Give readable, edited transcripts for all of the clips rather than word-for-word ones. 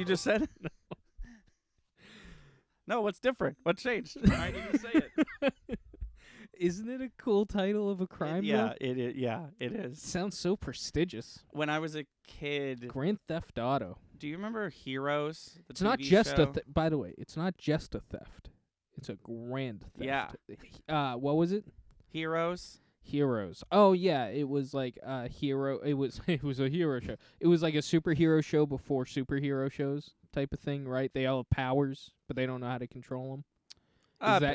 just said? No, what's different? What changed? I need to say it. Isn't it a cool title of a crime? Yeah, though? it is. Yeah, it is. Sounds so prestigious. When I was a kid, Grand Theft Auto. do you remember Heroes? The It's not TV just show? by the way, it's not just a theft. It's a grand theft. Yeah. What was it? Heroes. Heroes. Oh yeah, it was like a hero. It was a hero show. It was like a superhero show before superhero shows type of thing, right? They all have powers, but they don't know how to control them.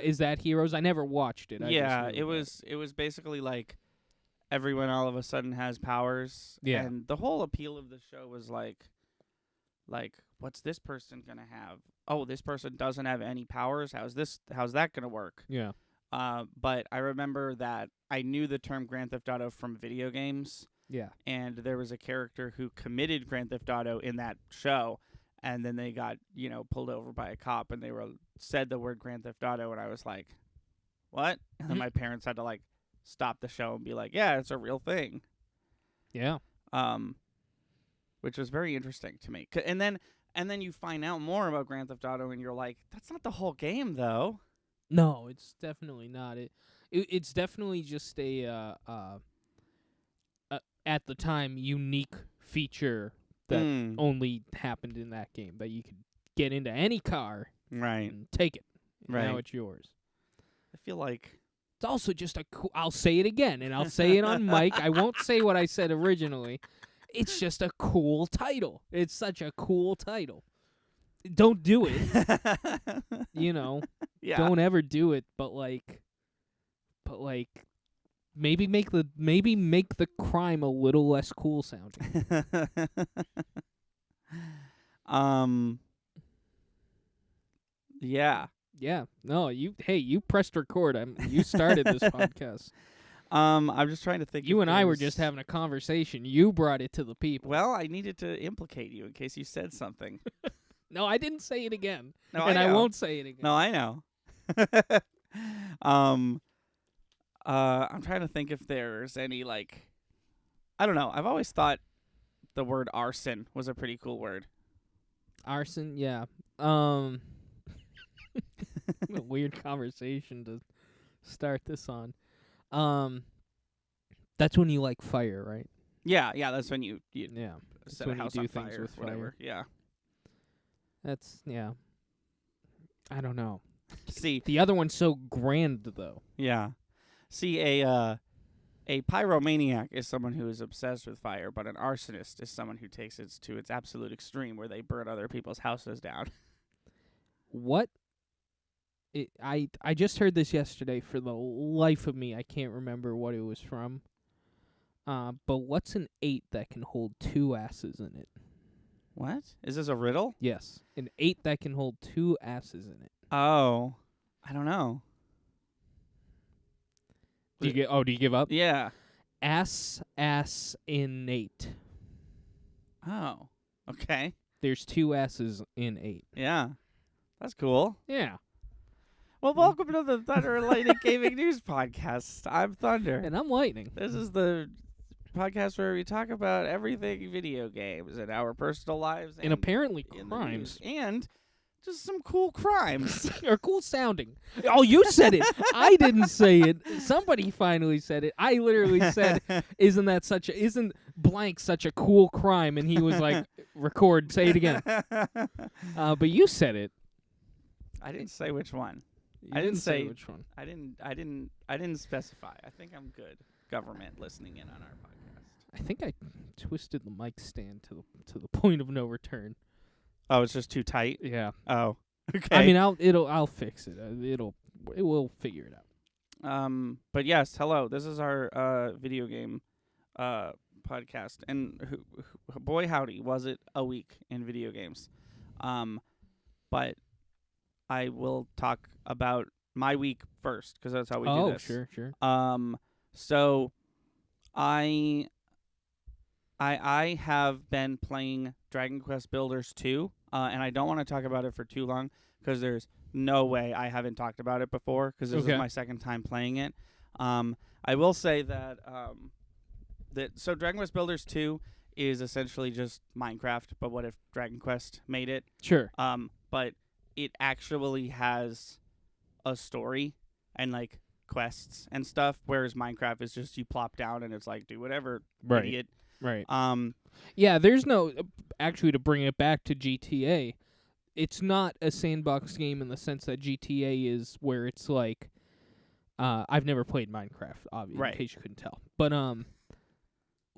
Is that Heroes? I never watched it. Yeah, it was basically like everyone all of a sudden has powers. Yeah. And the whole appeal of the show was like what's this person gonna have? Oh, this person doesn't have any powers. How's that gonna work? Yeah. But I remember that I knew the term Grand Theft Auto from video games. Yeah. And there was a character who committed Grand Theft Auto in that show, and then they got, pulled over by a cop, and they said the word Grand Theft Auto, and I was like, what? And then my parents had to, like, stop the show and be like, yeah, it's a real thing. Yeah. Which was very interesting to me. And then you find out more about Grand Theft Auto, and you're like, that's not the whole game, though. No, it's definitely not. It's definitely just a at the time unique feature that only happened in that game, that you could get into any car and take it. And now it's yours. I feel like it's also just I'll say it again, and I'll say it on mic. I won't say what I said originally. It's just a cool title. It's such a cool title. Don't do it. Yeah. Don't ever do it, but maybe make the crime a little less cool sounding. Yeah. Yeah. No, you pressed record. You started this podcast. I'm just trying to think. You and I were just having a conversation. You brought it to the people. Well, I needed to implicate you in case you said something. No, I didn't say it again. No, and I won't say it again. No, I know. I'm trying to think if there's any, like, I don't know. I've always thought the word arson was a pretty cool word. Arson, yeah. A weird conversation to start this on. That's when you like fire, right? Yeah, that's when you set a when house you do on things fire, with whatever. fire. Yeah. That's I don't know. See, the other one's so grand though. Yeah. See, a pyromaniac is someone who is obsessed with fire, but an arsonist is someone who takes it to its absolute extreme, where they burn other people's houses down. What? I just heard this yesterday. For the life of me, I can't remember what it was from. But what's an 8 that can hold 2 asses in it? What? Is this a riddle? Yes, an 8 that can hold 2 asses in it. Oh, I don't know. Do you give up? Yeah. Ass in 8. Oh, okay. There's 2 asses in 8. Yeah, that's cool. Yeah. Well, welcome to the Thunder and Lightning Gaming News Podcast. I'm Thunder. And I'm Lightning. This is the podcast where we talk about everything video games and our personal lives. And apparently crimes. And just some cool crimes. Or cool sounding. Oh, you said it. I didn't say it. Somebody finally said it. I literally said, isn't blank such a cool crime? And he was like, record, say it again. But you said it. I didn't say which one. I didn't say which one. I didn't specify. I think I'm good. Government listening in on our podcast. I think I twisted the mic stand to the point of no return. Oh, it's just too tight? Yeah. Oh. Okay. I mean, I'll fix it. It will figure it out. But yes, hello. This is our video game podcast, and boy howdy, was it a week in video games. But I will talk about my week first, because that's how we do this. Oh, sure. So I have been playing Dragon Quest Builders 2, and I don't want to talk about it for too long, because there's no way I haven't talked about it before, because this is my second time playing it. I will say that so Dragon Quest Builders 2 is essentially just Minecraft, but what if Dragon Quest made it? Sure. But it actually has a story and like quests and stuff, whereas Minecraft is just you plop down and it's like do whatever, Right. idiot. Right. Um, Yeah, there's no actually to bring it back to GTA. It's not a sandbox game in the sense that GTA is, where it's like I've never played Minecraft, obviously, Right. in case you couldn't tell. But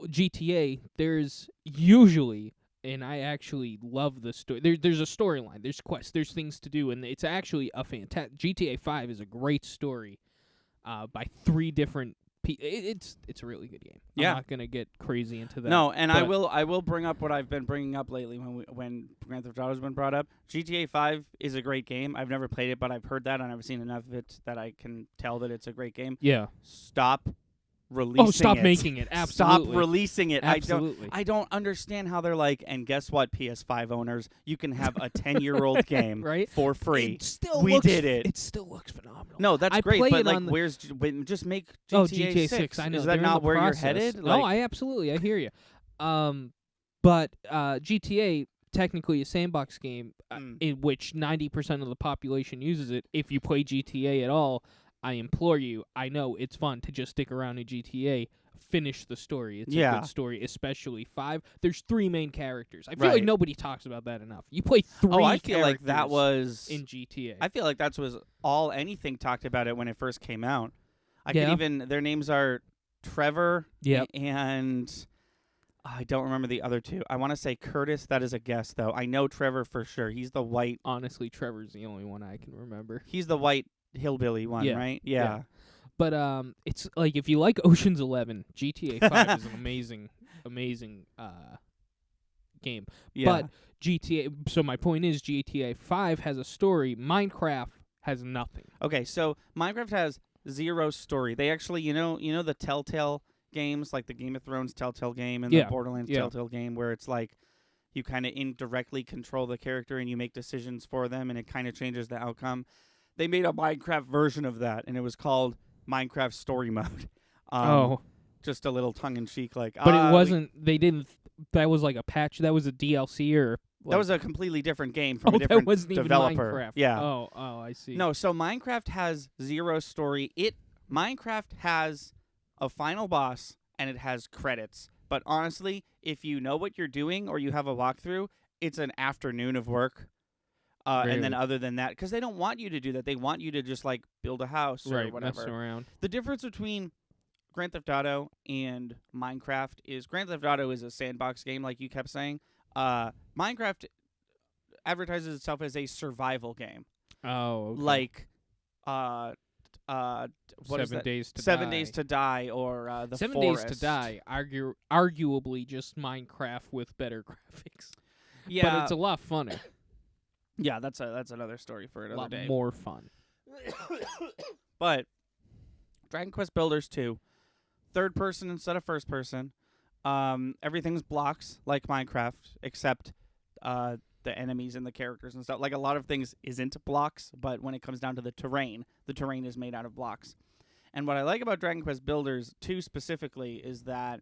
GTA, there's usually, and I actually love the story. There's a storyline, there's quests, there's things to do, and it's actually a fantastic. GTA 5 is a great story by 3 different it's a really good game. Yeah. I'm not gonna get crazy into that. no, and I will bring up what I've been bringing up lately when Grand Theft Auto's been brought up. GTA 5 is a great game. I've never played it, but I've heard that and I've seen enough of it that I can tell that it's a great game. Yeah. Stop releasing stop it. making it. Absolutely. Stop releasing it. Absolutely. I don't understand how they're like, and guess what, PS5 owners? You can have a 10-year-old game right? for free. It still We looks, did it. It still looks phenomenal. No, that's I great, play but it like, on the- where's just make GTA 6. I know. Is They're that in not the where process. you're headed? No, Like, I hear you. But GTA technically a sandbox game in which 90% of the population uses it. If you play GTA at all, I implore you. I know it's fun to just stick around in GTA. Finish the story. It's a good story, especially 5. There's 3 main characters. I feel like nobody talks about that enough. You play 3 I feel like that was in GTA. I feel like that was all anything talked about it when it first came out. I Yeah. could even their names are Trevor Yep. and I don't remember the other 2. I want to say Curtis. That is a guess, though. I know Trevor for sure. He's the white. Honestly, Trevor's the only one I can remember. He's the white hillbilly one, Yeah. right? Yeah. But it's like if you like Ocean's 11, GTA 5 is an amazing game. Yeah. But GTA. So my point is, GTA 5 has a story. Minecraft has nothing. Okay, so Minecraft has 0 story. They actually, you know the Telltale games, like the Game of Thrones Telltale game and the Borderlands Telltale game, where it's like you kind of indirectly control the character and you make decisions for them, and it kind of changes the outcome. They made a Minecraft version of that, and it was called Minecraft Story Mode. Just a little tongue-in-cheek, like. But it wasn't. They didn't. That was like a patch. That was a DLC or. Like, that was a completely different game from a different that wasn't developer. Even Minecraft. Yeah. Oh, I see. No, so Minecraft has 0 story. Minecraft has a final boss and it has credits. But honestly, if you know what you're doing or you have a walkthrough, it's an afternoon of work. And then other than that, because they don't want you to do that. They want you to just like build a house or whatever. Mess around. The difference between Grand Theft Auto and Minecraft is Grand Theft Auto is a sandbox game, like you kept saying. Minecraft advertises itself as a survival game. Oh, okay. Like, what 7 is that? Days to 7 Die. Days to Die or the 7 Forest. Days to Die. Arguably just Minecraft with better graphics. Yeah, But it's a lot funner. Yeah, that's another story for A another lot day. more fun. But Dragon Quest Builders 2, third person instead of first person. Everything's blocks like Minecraft, except the enemies and the characters and stuff. Like a lot of things isn't blocks, but when it comes down to the terrain is made out of blocks. And what I like about Dragon Quest Builders 2 specifically is that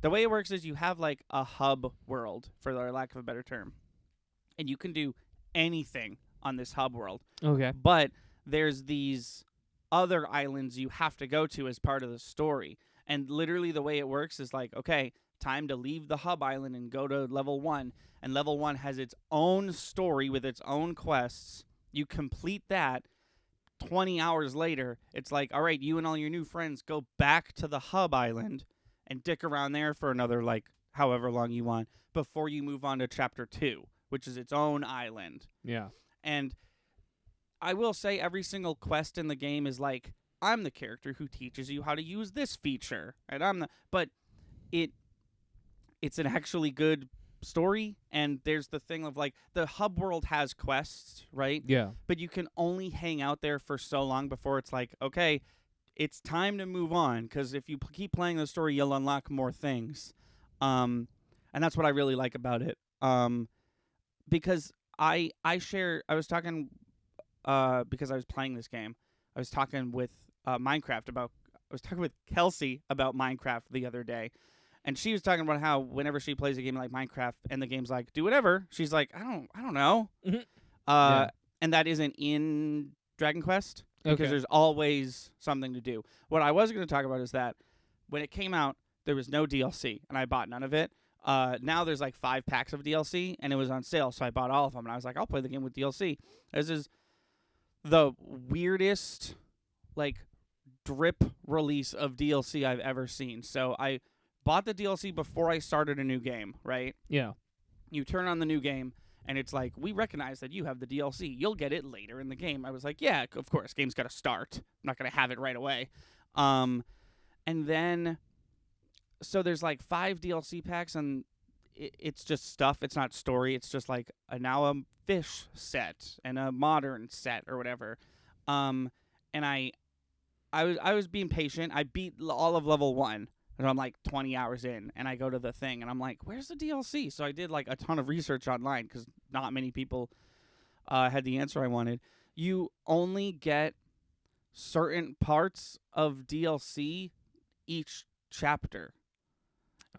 the way it works is you have like a hub world, for the lack of a better term, and you can do anything on this hub world. Okay. But there's these other islands you have to go to as part of the story. And literally the way it works is like, okay, time to leave the hub island and go to level 1. And level 1 has its own story with its own quests. You complete that. 20 hours later, it's like, all right, you and all your new friends go back to the hub island and dick around there for another, like, however long you want before you move on to chapter 2, which is its own island. Yeah. And I will say every single quest in the game is like, I'm the character who teaches you how to use this feature. And but it's an actually good story. And there's the thing of like, the hub world has quests, right? Yeah. But you can only hang out there for so long before it's like, okay, it's time to move on. Because if you keep playing the story, you'll unlock more things. And that's what I really like about it. Because I was talking, because I was playing this game, I was talking with Minecraft I was talking with Kelsey about Minecraft the other day, And she was talking about how whenever she plays a game like Minecraft and the game's like, do whatever, she's like, I don't know. Yeah. And that isn't in Dragon Quest because Okay. there's always something to do. What I was going to talk about is that when it came out, there was no DLC, and I bought none of it. Now there's like 5 packs of DLC, and it was on sale, so I bought all of them. And I was like, I'll play the game with DLC. This is the weirdest, like, drip release of DLC I've ever seen. So I bought the DLC before I started a new game, right? Yeah. You turn on the new game, and it's like, we recognize that you have the DLC. You'll get it later in the game. I was like, yeah, of course. Game's got to start. I'm not going to have it right away. And then, so there's like 5 DLC packs, and it's just stuff. It's not story. It's just like now a fish set and a modern set or whatever. And I was being patient. I beat all of level 1. And I'm like 20 hours in, and I go to the thing, and I'm like, where's the DLC? So I did like a ton of research online because not many people had the answer I wanted. You only get certain parts of DLC each chapter.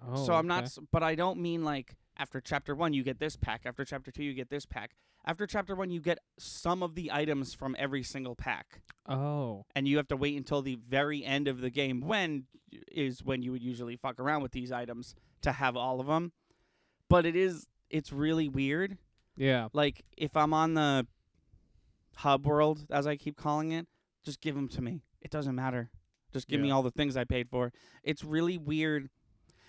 Oh, So I'm okay. not, but I don't mean like after chapter 1 you get this pack, after chapter 2 you get this pack. After chapter 1 you get some of the items from every single pack. Oh. And you have to wait until the very end of the game, when you would usually fuck around with these items to have all of them. But it's really weird. Yeah. Like, if I'm on the hub world, as I keep calling it, just give them to me. It doesn't matter. Just give me all the things I paid for. It's really weird.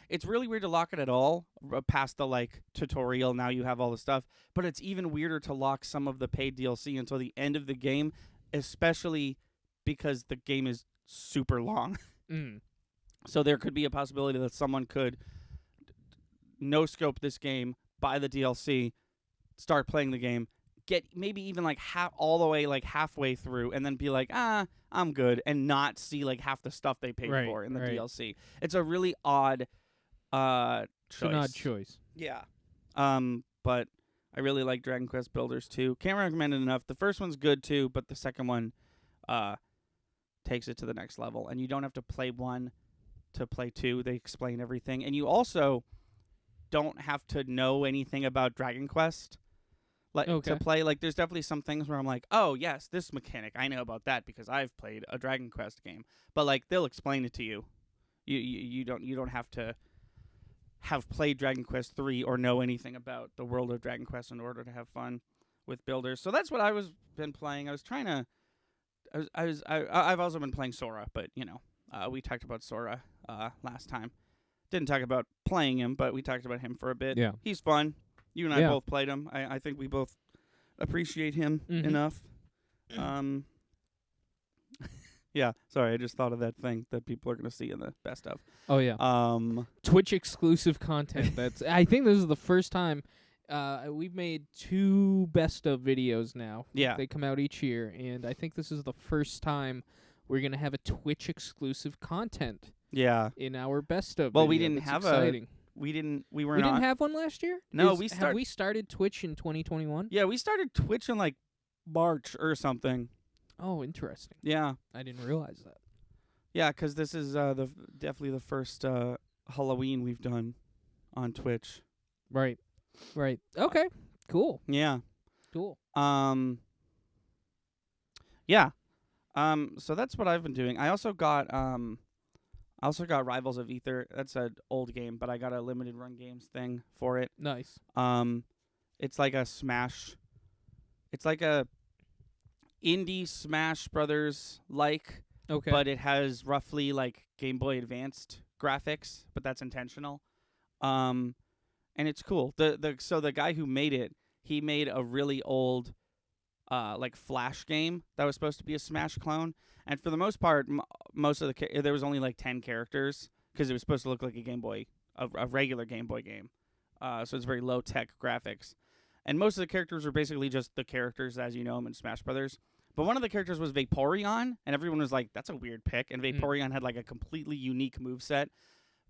It's really weird to lock it at all past the like tutorial. Now you have all the stuff, but it's even weirder to lock some of the paid DLC until the end of the game, especially because the game is super long. Mm. So there could be a possibility that someone could no scope this game, buy the DLC, start playing the game, get maybe even like all the way like halfway through, and then be like, I'm good, and not see like half the stuff they paid for in the DLC. It's a really odd choice. It's an odd choice. Yeah. But I really like Dragon Quest Builders too. Can't recommend it enough. The first one's good too, but the second one takes it to the next level. And you don't have to play 1 to play 2. They explain everything. And you also don't have to know anything about Dragon Quest to play. Like, there's definitely some things where I'm like, oh, yes, this mechanic, I know about that because I've played a Dragon Quest game. But, like, they'll explain it to you. You don't have to have played Dragon Quest 3 or know anything about the world of Dragon Quest in order to have fun with Builders. So that's what I've been playing. I was trying to I've also been playing Sora, but we talked about Sora last time. Didn't talk about playing him, but we talked about him for a bit. Yeah. He's fun. You and I both played him. I think we both appreciate him enough. Yeah, sorry, I just thought of that thing that people are going to see in the best of. Oh yeah. Twitch exclusive content. I think this is the first time we've made 2 best of videos now. Yeah. They come out each year, and I think this is the first time we're going to have a Twitch exclusive content. Yeah. In our best of Well, video. we didn't That's have exciting. we didn't have one last year? No, have we started Twitch in 2021? Yeah, we started Twitch in like March or something. Oh, interesting. Yeah. I didn't realize that. Yeah, because this is definitely the first Halloween we've done on Twitch. Right. Okay. Cool. Yeah. Cool. Yeah. So that's what I've been doing. I also got Rivals of Aether. That's an old game, but I got a limited run games thing for it. Nice. It's like a Smash. It's like a indie Smash Brothers Okay. but it has roughly like Game Boy Advanced graphics, but that's intentional. And it's cool. So the guy who made it, he made a really old like Flash game that was supposed to be a Smash clone, and for the most part, most of there was only like 10 characters because it was supposed to look like a regular Game Boy game. So it's very low tech graphics, and most of the characters were basically just the characters as you know them in Smash Brothers. But one of the characters was Vaporeon, and everyone was like, "That's a weird pick." And Vaporeon had like a completely unique moveset.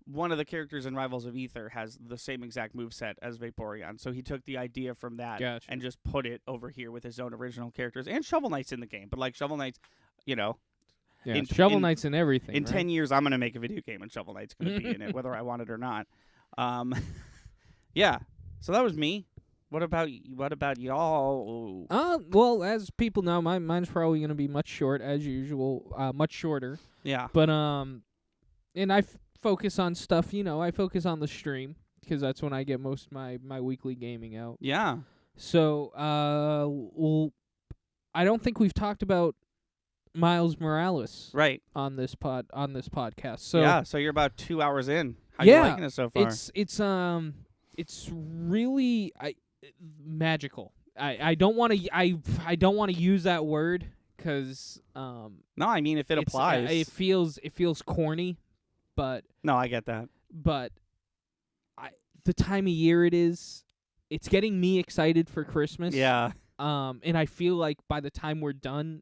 One of the characters in Rivals of Aether has the same exact moveset as Vaporeon, so he took the idea from that and just put it over here with his own original characters. And Shovel Knight's in the game, but like Shovel Knight's, Yeah, Shovel Knight's in everything. In right? 10 years, I'm going to make a video game and Shovel Knight's going to be in it, whether I want it or not. Yeah. So that was me. What about y'all? Well, as people know, mine's probably going to be much short as usual, much shorter. Yeah. But and I focus on stuff. I focus on the stream because that's when I get most of my weekly gaming out. Yeah. So, well, I don't think we've talked about Miles Morales Right. on this podcast. So yeah. So you're about 2 hours in. How you liking it so far? It's really magical. I don't want to I don't want to use that word because no, I mean if it applies, it feels corny, but no, I get that. But the time of year it's getting me excited for Christmas. Yeah. And I feel like by the time we're done,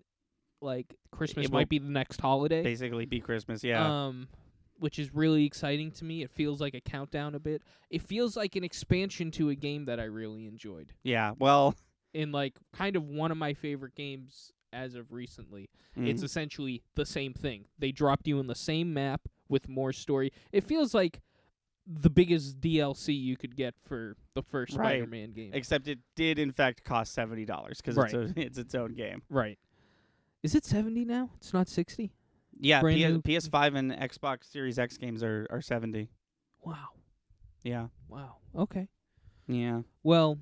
like Christmas might be the next holiday. Basically, be Christmas. Yeah. Which is really exciting to me. It feels like a countdown a bit. It feels like an expansion to a game that I really enjoyed. Yeah, well... In, like, kind of one of my favorite games as of recently. It's essentially the same thing. They dropped you in the same map with more story. It feels like the biggest DLC you could get for the first Spider-Man game. Except it did, in fact, cost $70 because it's its own game. Right. Is it $70 now? It's not $60? Yeah, PS5 and Xbox Series X games are $70. Wow. Yeah. Wow. Okay. Yeah. Well,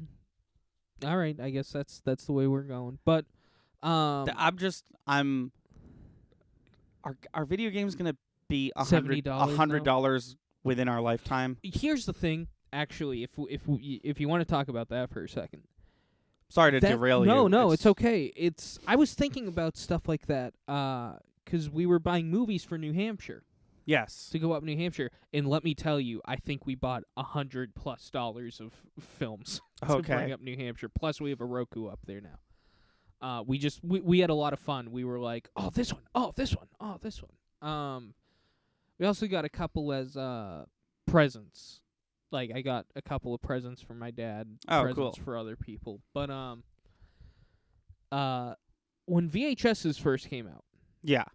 all right. I guess that's the way we're going. But Are video games gonna be $100 within our lifetime? Here's the thing. Actually, if you want to talk about that for a second. Sorry to derail you. No, it's okay. I was thinking about stuff like that. Because we were buying movies for New Hampshire. Yes. To go up New Hampshire. And let me tell you, I think we bought $100+ of films to bring up New Hampshire. Plus, we have a Roku up there now. We had a lot of fun. We were like, oh, this one. Oh, this one. Oh, this one. We also got a couple as presents. Like, I got a couple of presents for my dad. Oh, presents cool. for other people. But when VHSs first came out, yeah,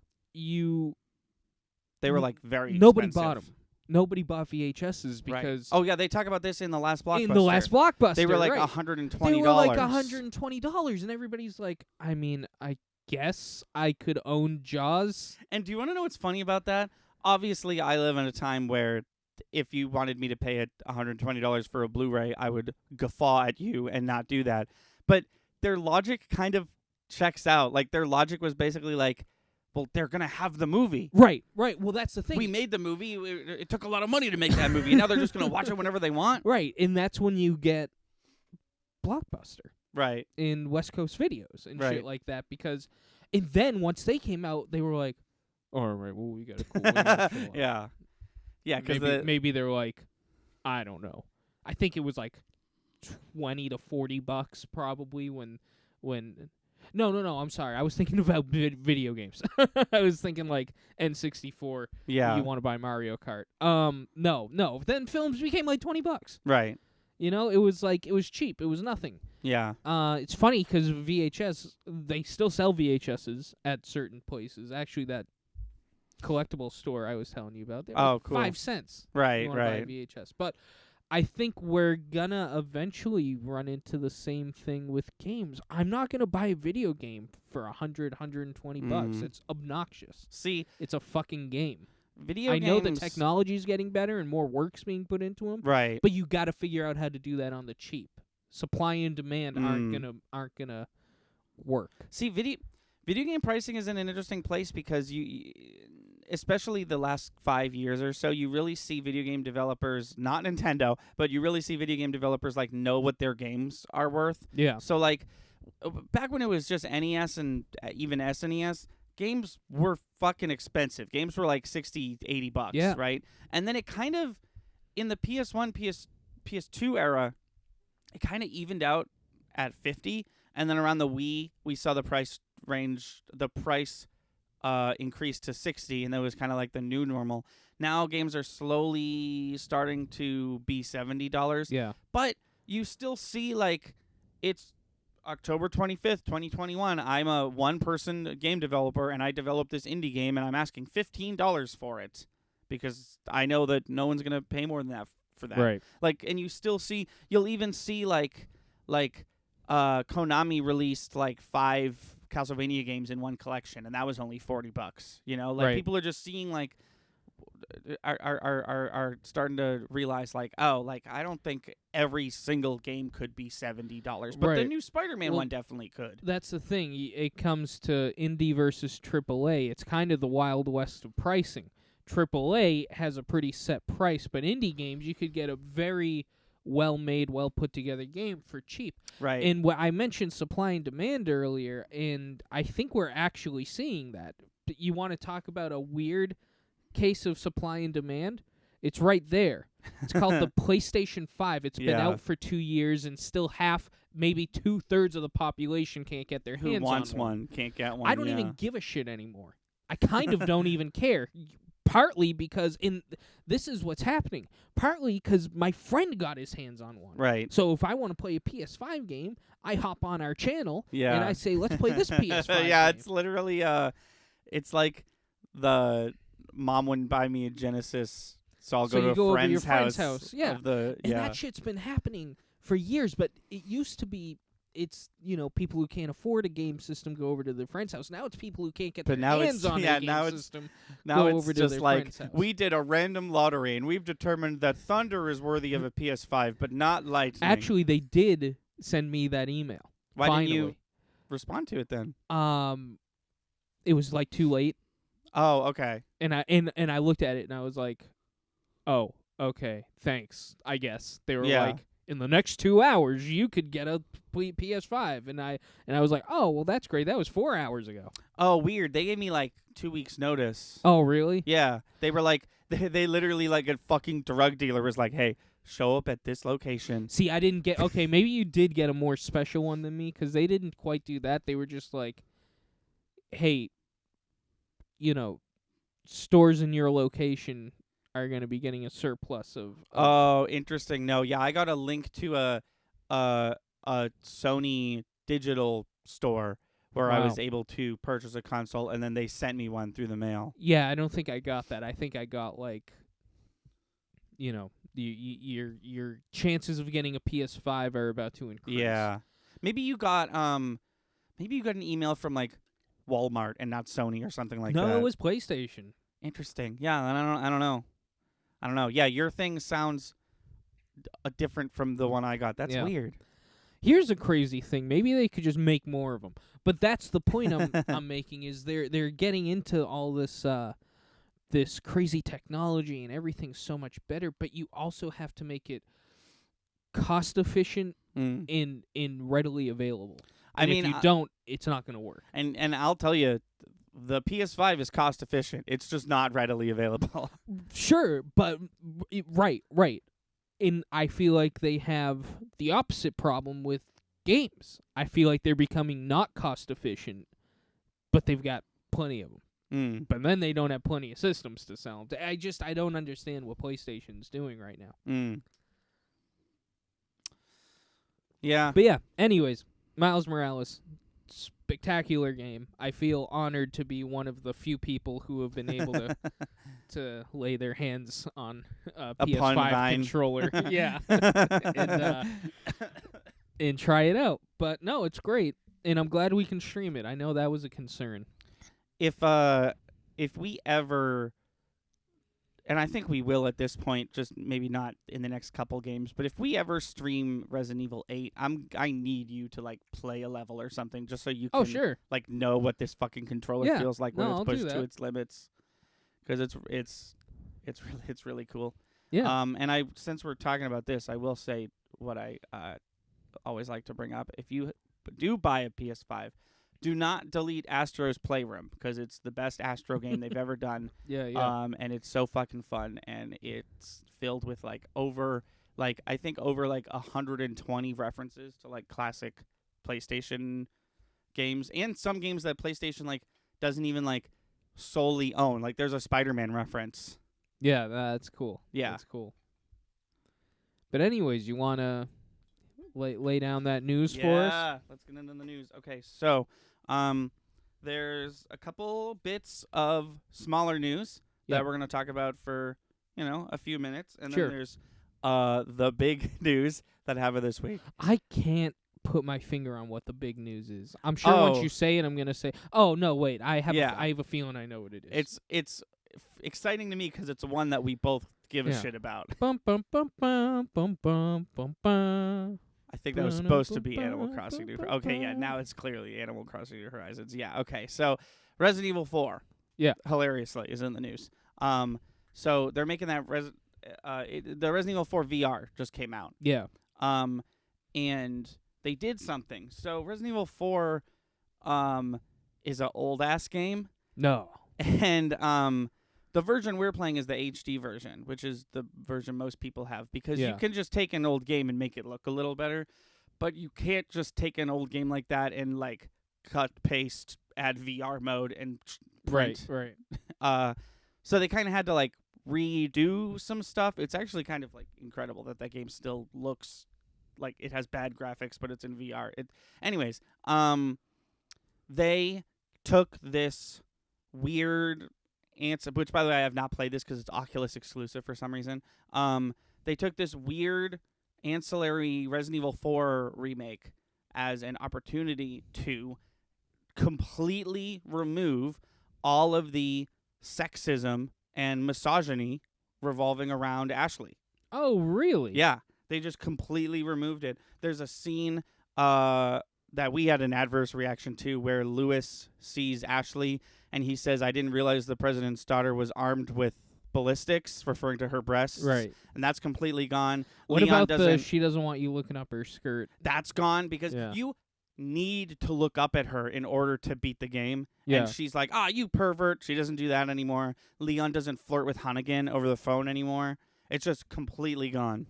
they were like very nobody expensive. bought them. Nobody bought VHSs because oh yeah, they talk about this in the last blockbuster. They were like $120. $120. They were like $120, and everybody's like, I mean, I guess I could own Jaws. And do you want to know what's funny about that? Obviously, I live in a time where if you wanted me to pay $120 for a Blu-ray, I would guffaw at you and not do that. But their logic kind of checks out. Like their logic was basically like, well, they're going to have the movie. Right. Well, that's the thing. We made the movie. It took a lot of money to make that movie. Now they're just going to watch it whenever they want. Right. And that's when you get Blockbuster. Right. In West Coast Videos and shit like that. And then once they came out, they were like, all right, well, we got a cool way. Yeah. Yeah, because maybe they're like, I don't know. I think it was like $20 to $40 probably when. No, I'm sorry. I was thinking about video games. I was thinking like N64. Yeah. You want to buy Mario Kart. No. Then films became like $20. Right. It was cheap. It was nothing. Yeah. It's funny because VHS, they still sell VHSs at certain places. Actually, that collectible store I was telling you about. Oh, cool. 5 cents. Right, you want to buy a VHS. But I think we're gonna eventually run into the same thing with games. I'm not gonna buy a video game for $120. It's obnoxious. See, it's a fucking game. I know the technology's getting better and more work's being put into them. Right. But you got to figure out how to do that on the cheap. Supply and demand aren't gonna work. See, video game pricing is in an interesting place because you especially the last 5 years or so, you really see video game developers, not Nintendo, but you really see video game developers like know what their games are worth. Yeah. So like back when it was just NES and even SNES, games were fucking expensive. Games were like $60, $80, right? And then it kind of in the PS1, PS2 era, it kind of evened out at $50, and then around the Wii, we saw the price increased to $60, and that was kind of like the new normal. Now games are slowly starting to be $70. Yeah. But you still see like it's October 25th, 2021, I'm a one-person game developer, and I developed this indie game, and I'm asking $15 for it because I know that no one's going to pay more than that for that. Right. Like, and you'll even see, like Konami released, like, 5 Castlevania games in one collection, and that was only $40. You know? Like, Right. people are just seeing, like, are starting to realize, like, oh, like, I don't think every single game could be $70, but the Right. new Spider-Man Well, one definitely could. That's the thing. It comes to indie versus AAA. It's kind of the Wild West of pricing. AAA has a pretty set price, but indie games, you could get a very well-made, well-put-together game for cheap. Right. And what I mentioned supply and demand earlier, and I think we're actually seeing that. But you want to talk about a weird case of supply and demand? It's right there. It's called the PlayStation 5. It's been Yeah. out for 2 years, and still half, maybe 2/3 of the population can't get their Who hands wants on one. one can't get one. I don't even give a shit anymore. I kind of don't even care. Partly because this is what's happening. Partly because my friend got his hands on one. Right. So if I want to play a PS5 game, I hop on our channel Yeah. and I say, let's play this PS5 Yeah, game. it's literally it's like the mom wouldn't buy me a Genesis, so I'll So go you to go a over to your friend's friend's house, yeah. Of the, And yeah. that shit's been happening for years, but it used to be people who can't afford a game system go over to their friend's house. Now it's people who can't get But their now hands it's- on yeah, a game now it's- system Now go it's over to just their like, friend's house. we did a random lottery, and we've determined that Thunder is worthy of a PS5, but not Lightning. Actually, they did send me that email. Why finally. didn't you respond to it then? It was like too late, Oh, okay. and I looked at it and I was like, oh, okay, thanks. I guess they were Yeah. like, in the next 2 hours you could get a PS5, and I was like, oh, well, that's great. That was 4 hours ago. Oh, weird. They gave me like 2 weeks notice. Oh, really? Yeah, they were like, they literally, like, a fucking drug dealer was like, hey, show up at this location. See, I didn't get. Okay, maybe you did get a more special one than me, because they didn't quite do that. They were just like, hey, stores in your location are going to be getting a surplus of. Oh, interesting. No, yeah, I got a link to a Sony digital store where I Wow. was able to purchase a console, and then they sent me one through the mail. Yeah, I don't think I got that. I think I got like, your chances of getting a PS5 are about to increase. Yeah, maybe you got an email from like Walmart and not Sony or something like that. No, it was PlayStation. Interesting. Yeah, I don't know. Yeah, your thing sounds different from the one I got. That's Yeah. weird. Here's a crazy thing. Maybe they could just make more of them. But that's the point I'm making, is they're getting into all this this crazy technology, and everything's so much better, but you also have to make it cost efficient Mm. in readily available. I And mean, if you don't, it's not going to work. And I'll tell you, the PS5 is cost efficient. It's just not readily available. Sure, but right. And I feel like they have the opposite problem with games. I feel like they're becoming not cost efficient, but they've got plenty of them. Mm. But then they don't have plenty of systems to sell. I don't understand what PlayStation's doing right now. Mm. Yeah. But yeah, anyways, Miles Morales, spectacular game. I feel honored to be one of the few people who have been able to lay their hands on a A PS5 pun vine. controller. Yeah. And try it out. But no, it's great, and I'm glad we can stream it. I know that was a concern. If we ever, and I think we will at this point, just maybe not in the next couple games, but if we ever stream Resident Evil 8, I need you to like play a level or something just so you can Oh, sure. like know what this fucking controller Yeah. feels like when No, it's I'll do pushed to that. its limits, because it's really cool. Yeah. And since we're talking about this, I will say what I always like to bring up. If you do buy a PS5, do not delete Astro's Playroom, because it's the best Astro game they've ever done. Yeah. And it's so fucking fun, and it's filled with over 120 references to like classic PlayStation games, and some games that PlayStation like doesn't even like solely own. Like there's a Spider-Man reference. Yeah, that's cool. Yeah. That's cool. But anyways, you wanna lay down that news for us? Yeah, let's get into the news. Okay, so there's a couple bits of smaller news Yep. that we're going to talk about for, a few minutes. And Sure. then there's the big news that happened this week. I can't put my finger on what the big news is. I'm sure once you say it, I'm going to say, oh, no, wait, I have a feeling I know what it is. It's exciting to me because it's one that we both give a shit about. Bum, bum, bum, bum, bum, bum, bum, bum. I think that was supposed to be Animal Crossing New Horizons. Okay, yeah, now it's clearly Animal Crossing New Horizons. Yeah, okay. So Resident Evil 4, hilariously, is in the news. So they're making that the Resident Evil 4 VR just came out. Yeah. And they did something. So Resident Evil 4 is an old-ass game. No. And the version we're playing is the HD version, which is the version most people have, because you can just take an old game and make it look a little better, but you can't just take an old game like that and like cut, paste, add VR mode and print. Right. So they kind of had to like redo some stuff. It's actually kind of like incredible that game still looks like it has bad graphics, but it's in VR. Anyways, they took this weird answer, which by the way I have not played this because it's Oculus exclusive for some reason. They took this weird ancillary Resident Evil 4 remake as an opportunity to completely remove all of the sexism and misogyny revolving around Ashley. Oh, really? Yeah, they just completely removed it. There's a scene that we had an adverse reaction to where Lewis sees Ashley and he says, "I didn't realize the president's daughter was armed with ballistics," referring to her breasts. Right. And that's completely gone. What about the she doesn't want you looking up her skirt? That's gone because you need to look up at her in order to beat the game. Yeah. And she's like, you pervert. She doesn't do that anymore. Leon doesn't flirt with Hunnigan over the phone anymore. It's just completely gone.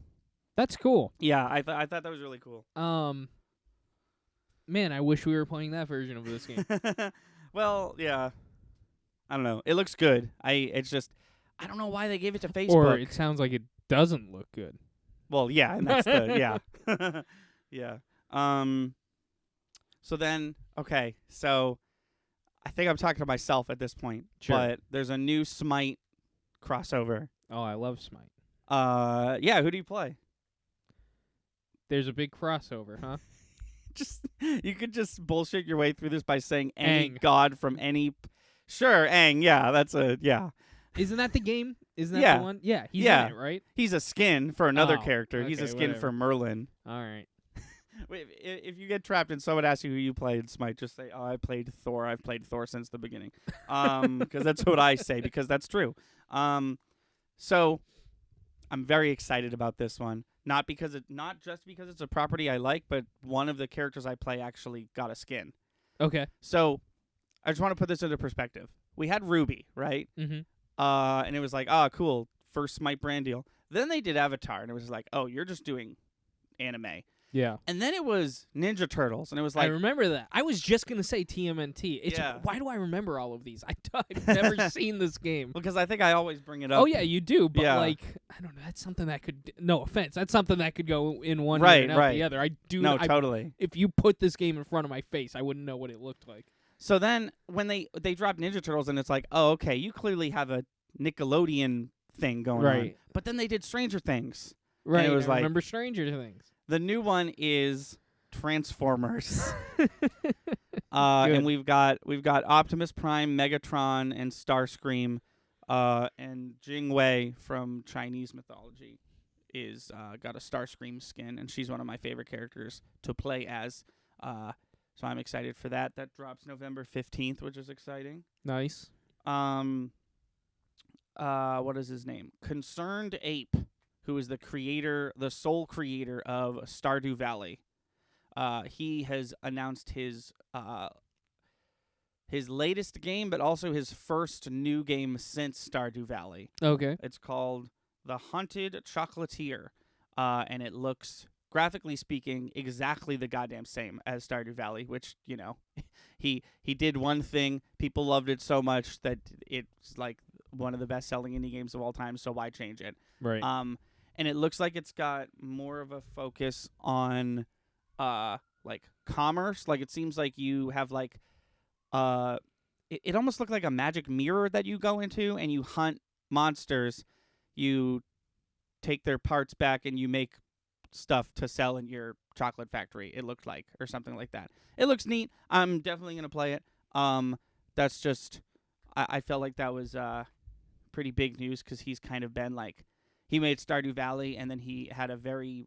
That's cool. Yeah, I thought that was really cool. Man, I wish we were playing that version of this game. Well, yeah. I don't know. It looks good. I don't know why they gave it to Facebook. Or it sounds like it doesn't look good. Well, yeah, and that's yeah. So then, okay, so I think I'm talking to myself at this point. Sure. But there's a new Smite crossover. Oh, I love Smite. Yeah, who do you play? There's a big crossover, huh? You could just bullshit your way through this by saying any Aang. god from any... Sure, Aang, yeah, Isn't that the game? Isn't that the one? Yeah, he's in it, right? He's a skin for another character. Okay, He's a skin for Merlin. All right. Wait, if you get trapped and someone asks you who you played, Smite, just say, I played Thor. I've played Thor since the beginning. Because that's what I say, because that's true. So I'm very excited about this one. Not just because it's a property I like, but one of the characters I play actually got a skin. Okay. So I just want to put this into perspective. We had Ruby, right? Mm-hmm. And it was like, cool, first Smite brand deal. Then they did Avatar, and it was like, you're just doing anime. Yeah. And then it was Ninja Turtles, and it was like... I remember that. I was just going to say TMNT. Why do I remember all of these? I've never seen this game. Because I think I always bring it up. Oh, yeah, you do. But, I don't know. That's something that could... No offense. That's something that could go in one ear and out the other. I do... No, totally. If you put this game in front of my face, I wouldn't know what it looked like. So then, when they dropped Ninja Turtles, and it's like, okay, you clearly have a Nickelodeon thing going on. But then they did Stranger Things. Right. And it was I remember Stranger Things. The new one is Transformers. And we've got Optimus Prime, Megatron, and Starscream, and Jing Wei from Chinese mythology is got a Starscream skin, and she's one of my favorite characters to play as. So I'm excited for that. That drops November 15th, which is exciting. Nice. What is his name? Concerned Ape, who is the sole creator of Stardew Valley. He has announced his latest game, but also his first new game since Stardew Valley. Okay. It's called The Haunted Chocolatier, and it looks, graphically speaking, exactly the goddamn same as Stardew Valley, which, he did one thing, people loved it so much that it's like one of the best-selling indie games of all time, so why change it? Right. And it looks like it's got more of a focus on like commerce. Like it seems like you have like it almost looked like a magic mirror that you go into and you hunt monsters. You take their parts back and you make stuff to sell in your chocolate factory. It looked like, or something like that. It looks neat. I'm definitely gonna play it. That's just I felt like that was pretty big news because he's kind of been like he made Stardew Valley and then he had a very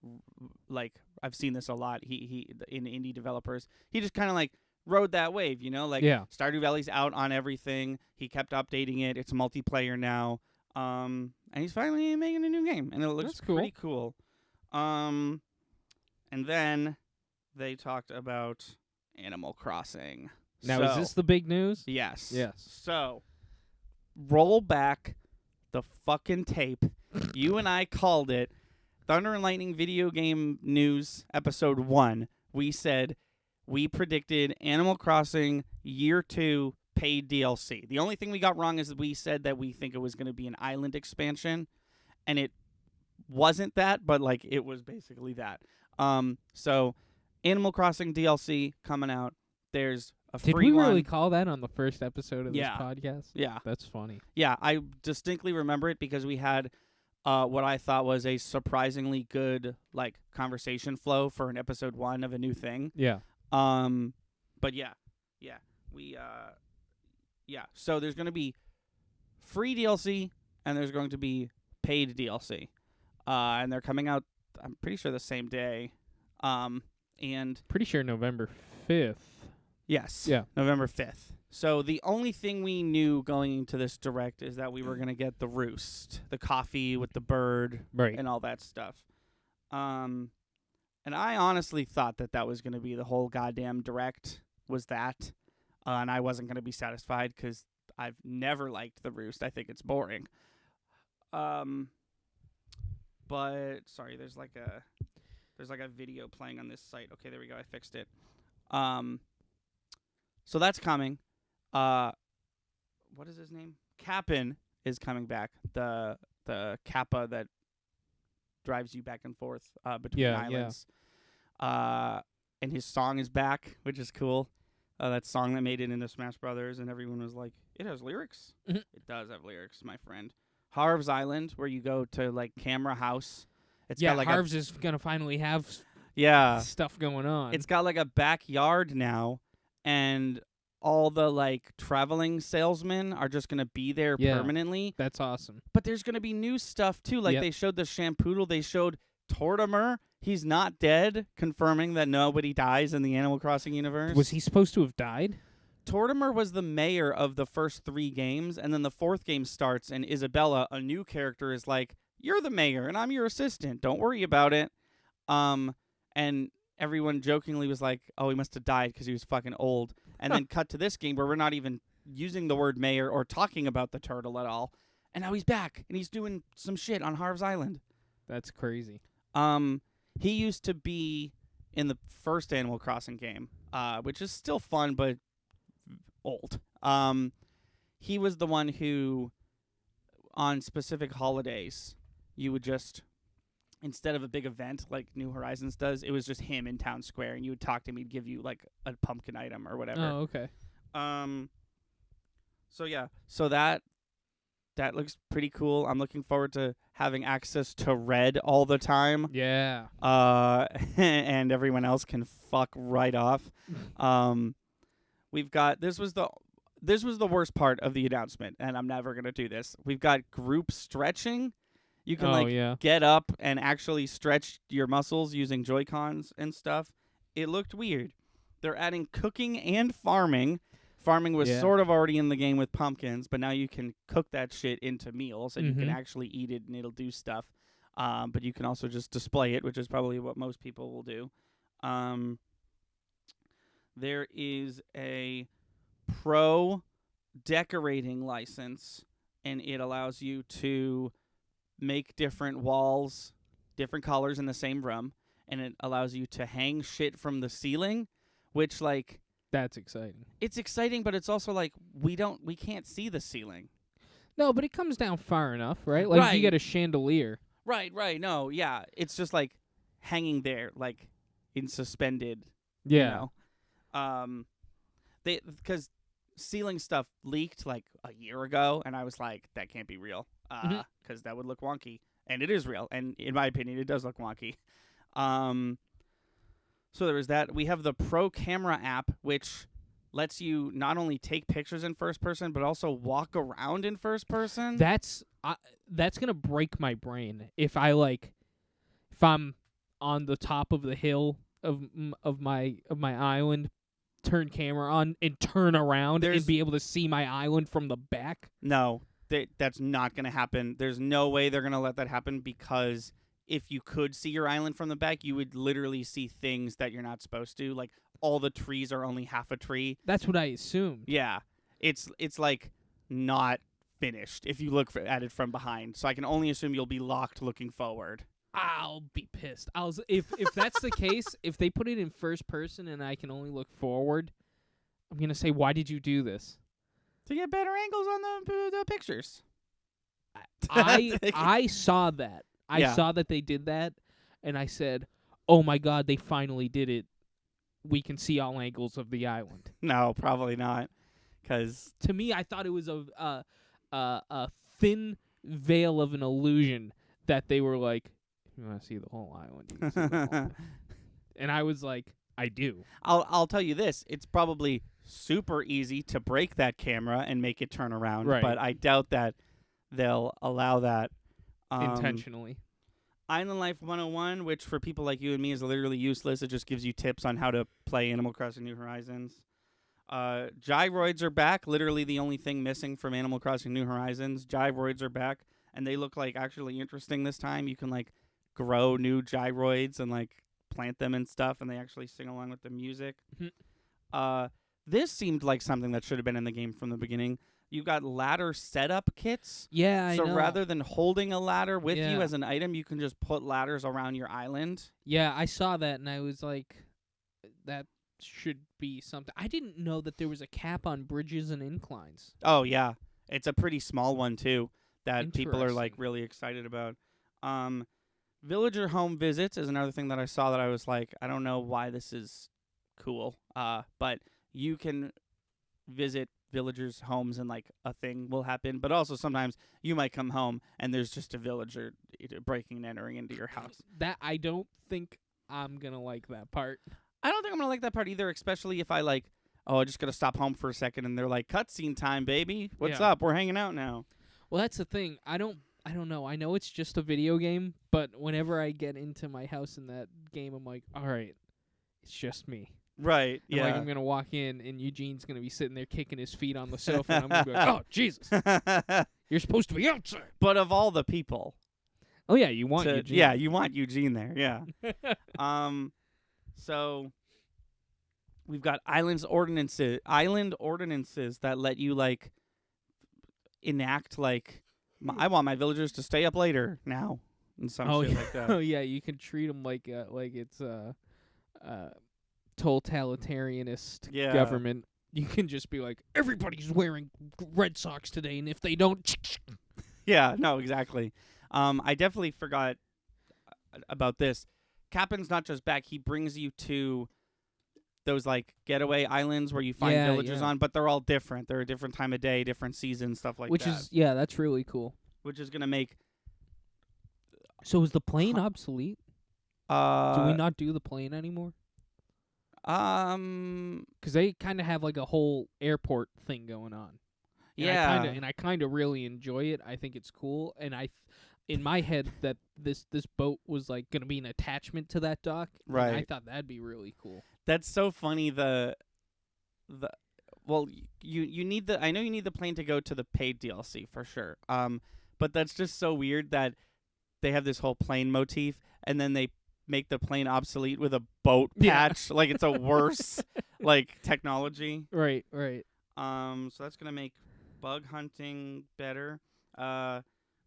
like I've seen this a lot. He in indie developers he just kind of like rode that wave, you know, like Stardew Valley's out on everything. He kept updating it. It's multiplayer now. And he's finally making a new game, and it looks pretty cool. And then they talked about Animal Crossing. Now, is this the big news? Yes. Yes. So, roll back the fucking tape. You and I called it Thunder and Lightning Video Game News Episode 1. We said we predicted Animal Crossing Year 2 paid DLC. The only thing we got wrong is that we said that we think it was going to be an island expansion, and it wasn't that, but like it was basically that. So Animal Crossing DLC coming out. There's a free one. Did we really call that on the first episode of this podcast? Yeah. That's funny. Yeah, I distinctly remember it because we had what I thought was a surprisingly good like conversation flow for an episode 1 of a new thing. Yeah. But yeah. We so there's going to be free DLC and there's going to be paid DLC. And they're coming out, I'm pretty sure the same day. And pretty sure November 5th. Yes. Yeah. November 5th. So the only thing we knew going into this direct is that we were going to get the roost, the coffee with the bird, and all that stuff. And I honestly thought that was going to be the whole goddamn direct was that. And I wasn't going to be satisfied because I've never liked the roost. I think it's boring. But sorry, there's like a video playing on this site. Okay, there we go. I fixed it. So that's coming. What is his name? Cap'n is coming back. The Kappa that drives you back and forth between islands. And his song is back, which is cool. That song that made it into Smash Brothers, and everyone was like, "It has lyrics." Mm-hmm. It does have lyrics, my friend. Harv's Island, where you go to like Camera House. It's got like Harv's is gonna finally have stuff going on. It's got like a backyard now, and all the like traveling salesmen are just gonna be there permanently. That's awesome. But there's gonna be new stuff too. Like they showed the Shampoodle. They showed Tortimer. He's not dead, confirming that nobody dies in the Animal Crossing universe. Was he supposed to have died? Tortimer was the mayor of the first 3 games, and then the 4th game starts, and Isabella, a new character, is like, "You're the mayor, and I'm your assistant. Don't worry about it." And everyone jokingly was like, "Oh, he must have died because he was fucking old." And then cut to this game where we're not even using the word mayor or talking about the turtle at all. And now he's back, and he's doing some shit on Harv's Island. That's crazy. He used to be in the first Animal Crossing game, which is still fun, but old. He was the one who, on specific holidays, you would just, instead of a big event like New Horizons does, it was just him in Town Square, and you would talk to him, he'd give you, like, a pumpkin item or whatever. Oh, okay. So, yeah. So that looks pretty cool. I'm looking forward to having access to Red all the time. Yeah. And everyone else can fuck right off. We've got this was the worst part of the announcement, and I'm never gonna do this. We've got group stretching. You can get up and actually stretch your muscles using Joy-Cons and stuff. It looked weird. They're adding cooking and farming. Farming was sort of already in the game with pumpkins, but now you can cook that shit into meals, and you can actually eat it, and it'll do stuff. But you can also just display it, which is probably what most people will do. There is a pro decorating license, and it allows you to make different walls, different colors in the same room, and it allows you to hang shit from the ceiling, which, like... That's exciting. It's exciting, but it's also like we can't see the ceiling. No, but it comes down far enough, right? Like if you get a chandelier. Right. No, yeah. It's just like hanging there. Like in suspended. Yeah. You know? Because ceiling stuff leaked like a year ago, and I was like, that can't be real, because that would look wonky, and it is real, and in my opinion, it does look wonky. So there was that. We have the Pro Camera app, which lets you not only take pictures in first person, but also walk around in first person. That's gonna break my brain if I'm on the top of the hill of my island, turn camera on and turn around and be able to see my island from the back. No, that's not going to happen. There's no way they're going to let that happen, because if you could see your island from the back, you would literally see things that you're not supposed to. Like, all the trees are only half a tree. That's what I assumed. Yeah. It's like not finished if you look at it from behind. So I can only assume you'll be locked looking forward. I'll be pissed. If that's the case, if they put it in first person and I can only look forward, I'm gonna say, why did you do this? To get better angles on the pictures. I saw that. I saw that they did that, and I said, "Oh my God, they finally did it. We can see all angles of the island." No, probably not. Because to me, I thought it was a thin veil of an illusion that they were like, "You want to see the whole island?" You can see the whole island. And I was like, "I do." I'll tell you this: it's probably super easy to break that camera and make it turn around, right. But I doubt that they'll allow that intentionally. Island Life 101, which for people like you and me is literally useless. It just gives you tips on how to play Animal Crossing New Horizons. Gyroids are back. Literally the only thing missing from Animal Crossing New Horizons. Gyroids are back, and they look like actually interesting this time. You can like grow new gyroids and like plant them and stuff, and they actually sing along with the music. This seemed like something that should have been in the game from the beginning. You got ladder setup kits. Yeah, I know. So rather than holding a ladder with you as an item, you can just put ladders around your island. Yeah, I saw that, and I was like, that should be something. I didn't know that there was a cap on bridges and inclines. Oh, yeah. It's a pretty small one, too, that people are, like, really excited about. Villager home visits is another thing that I saw that I was like, I don't know why this is cool. But you can visit villagers' homes and like a thing will happen, but also sometimes you might come home and there's just a villager breaking and entering into your house. That I don't think I'm gonna like that part. I don't think I'm gonna like that part either, especially if I like, I just gotta stop home for a second and they're like, cutscene time, baby. What's up? We're hanging out now. Well, that's the thing. I don't know. I know it's just a video game, but whenever I get into my house in that game, I'm like, all right, it's just me. Right, and like I'm going to walk in, and Eugene's going to be sitting there kicking his feet on the sofa, and I'm going to be like, oh, Jesus. You're supposed to be outside. But of all the people. Oh, yeah, you want Eugene. Yeah, you want Eugene there, yeah. So we've got island ordinances that let you, like, enact, like, I want my villagers to stay up later now, and some shit like that. Oh, yeah, you can treat them like it's totalitarianist government. You can just be like, everybody's wearing Red Sox today, and if they don't... Yeah, no, exactly. I definitely forgot about this. Captain's not just back. He brings you to those, like, getaway islands where you find villagers on, but they're all different. They're a different time of day, different season, stuff like that. That's really cool. Which is going to make... So is the plane obsolete? Do we not do the plane anymore? Because they kind of have like a whole airport thing going on. And I kind of really enjoy it. I think it's cool, and in my head that this boat was like going to be an attachment to that dock. Right. And I thought that'd be really cool. That's so funny. Well, you need I know you need the plane to go to the paid DLC for sure. But that's just so weird that they have this whole plane motif, and then they make the plane obsolete with a boat patch. Like it's a worse like technology. Right. So that's gonna make bug hunting better.